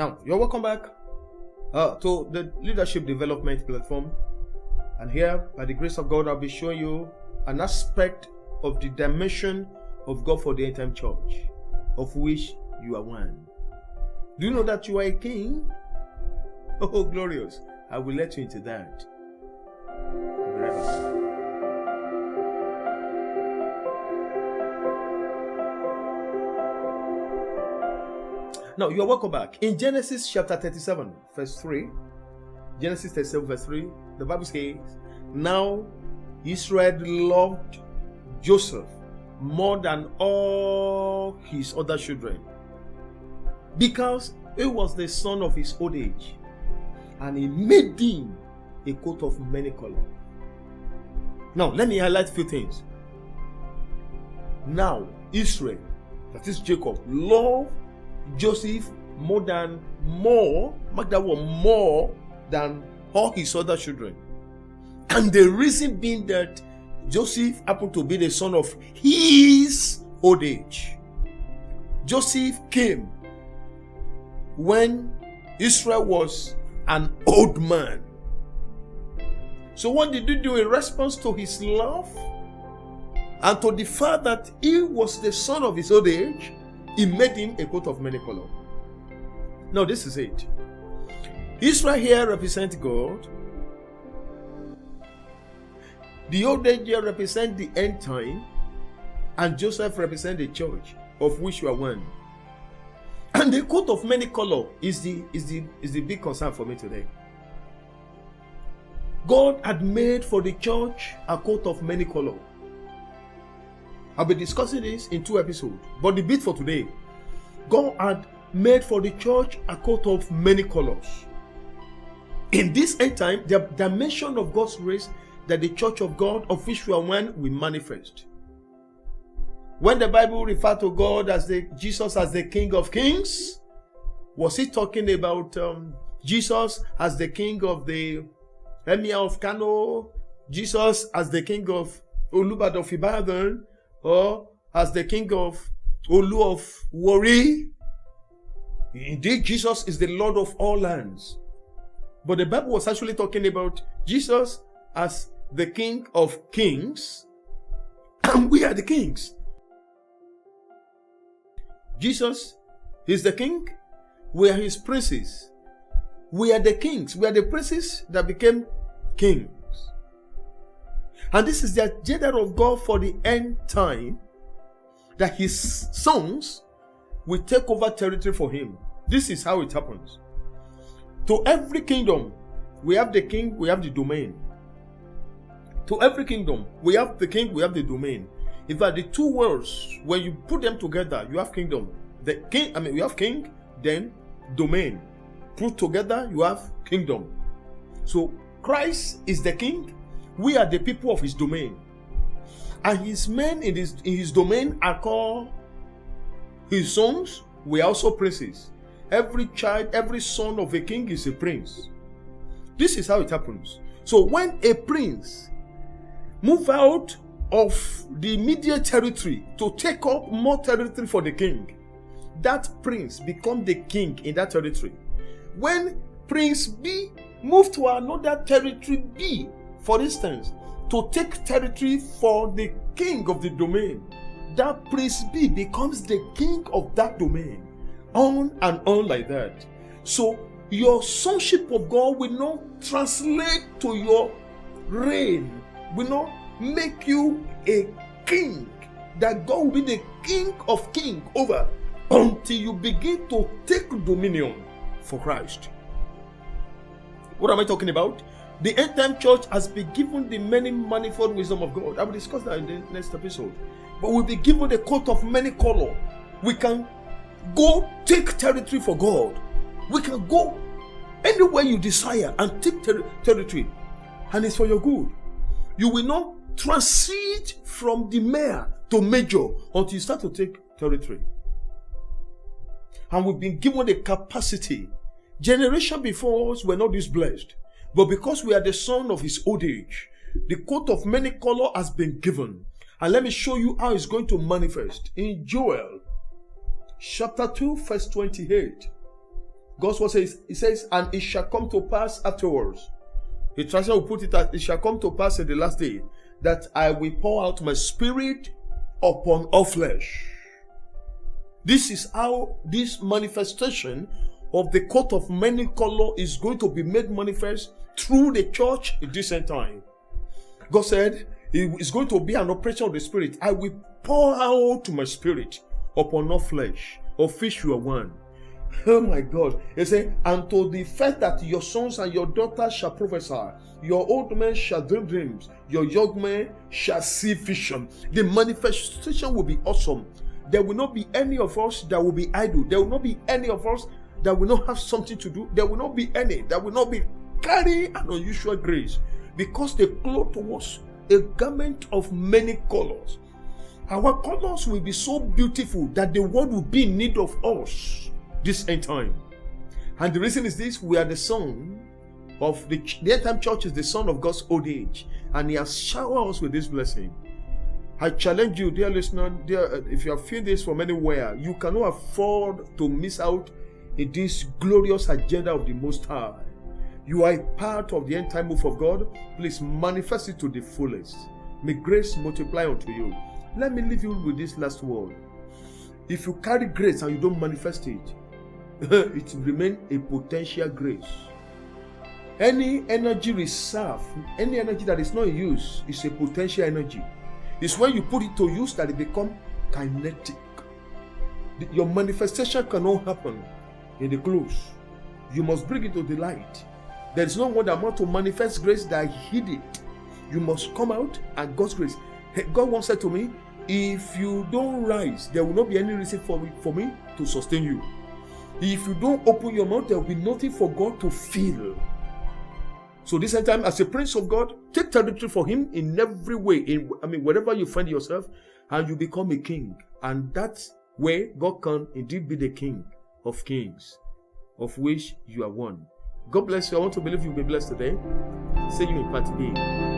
Now, you're welcome back to the Leadership Development Platform. And here, by the grace of God, I'll be showing you an aspect of the dimension of God for the end time church, of which you are one. Do you know that you are a king? Oh, glorious. I will let you into that. I'll be right back. Now, you're welcome back. In Genesis chapter 37, verse 3, Genesis 37, verse 3, the Bible says, now Israel loved Joseph more than all his other children, because he was the son of his old age, and he made him a coat of many colors. Now, let me highlight a few things. Now, Israel, that is Jacob, loved Joseph more than all his other children. And the reason being that Joseph happened to be the son of his old age. Joseph came when Israel was an old man. So what did he do in response to his love and to the fact that he was the son of his old age? He made him a coat of many colors. Now this is it. Israel here represents God. The old age here represents the end time. And Joseph represents the church, of which you are one. And the coat of many colors is the big concern for me today. God had made for the church a coat of many colors. I'll be discussing this in 2 episodes. But the bit for today, God had made for the church a coat of many colors. In this end time, the dimension of God's grace that the church of God, of which we are one, will manifest. When the Bible referred to God as Jesus as the King of Kings, was he talking about Jesus as the King of the Emir of Kano, Jesus as the King of Olubad of Ibadan, or as the King of Olu of Wari? Indeed, Jesus is the Lord of all lands. But the Bible was actually talking about Jesus as the King of Kings, and we are the kings. Jesus is the King, we are his princes. We are the kings, we are the princes that became kings. And this is the agenda of God for the end time, that his sons will take over territory for him. This is how it happens. To every kingdom, we have the king, we have the domain. To every kingdom, we have the king, we have the domain. In fact, the two words, when you put them together, you have kingdom. You have king, then domain. Put together, you have kingdom. So Christ is the king. We are the people of his domain. And his men in his domain are called his sons. We are also princes. Every child, every son of a king is a prince. This is how it happens. So when a prince moves out of the immediate territory to take up more territory for the king, that prince becomes the king in that territory. When Prince B moves to another territory B, for instance, to take territory for the king of the domain, that Prince B becomes the king of that domain. On and on like that. So your sonship of God will not translate to your reign, will not make you a king, that God will be the king of kings over, until you begin to take dominion for Christ. What am I talking about? The end time church has been given the many manifold wisdom of God. I will discuss that in the next episode. But we'll be given the coat of many colors. We can go take territory for God. We can go anywhere you desire and take territory. And it's for your good. You will not transit from the mayor to major until you start to take territory. And we've been given the capacity. Generation before us were not this blessed. But because we are the son of his old age, the coat of many colors has been given. And let me show you how it's going to manifest. In Joel chapter 2 verse 28, God's word says, it says, and it shall come to pass afterwards. The translation will put it as, it shall come to pass in the last day, that I will pour out my spirit upon all flesh. This is how this manifestation of the coat of many color is going to be made manifest through the church in this end time. God said, it is going to be an operation of the Spirit. I will pour out my spirit upon all flesh, of which you are one. Oh my God. He said, and to the effect that your sons and your daughters shall prophesy, your old men shall dream dreams, your young men shall see vision. The manifestation will be awesome. There will not be any of us that will be idle. There will not be any of us that will not have something to do. There will not be any that will not be carrying an unusual grace, because the cloth was a garment of many colors. Our colors will be so beautiful that the world will be in need of us this end time. And the reason is this: we are the son of the end time church, is the son of God's old age, and he has showered us with this blessing. I challenge you, dear listener, if you have feel this from anywhere, you cannot afford to miss out in this glorious agenda of the Most High. You are a part of the end time move of God. Please manifest it to the fullest. May grace multiply unto you. Let me leave you with this last word. If you carry grace and you don't manifest it, it will remain a potential grace. Any energy reserve, any energy that is not in use, is a potential energy. It's when you put it to use that it becomes kinetic. Your manifestation cannot happen in the close. You must bring it to the light. There is no one that wants to manifest grace that hid it. You must come out and God's grace. God once said to me, if you don't rise, there will not be any reason for me to sustain you. If you don't open your mouth, there will be nothing for God to fill. So this time, as a prince of God, take territory for him in every way. Wherever you find yourself, and you become a king. And that way, God can indeed be the King of kings, of which you are one. God bless you. I want to believe you'll be blessed today. See you in part B.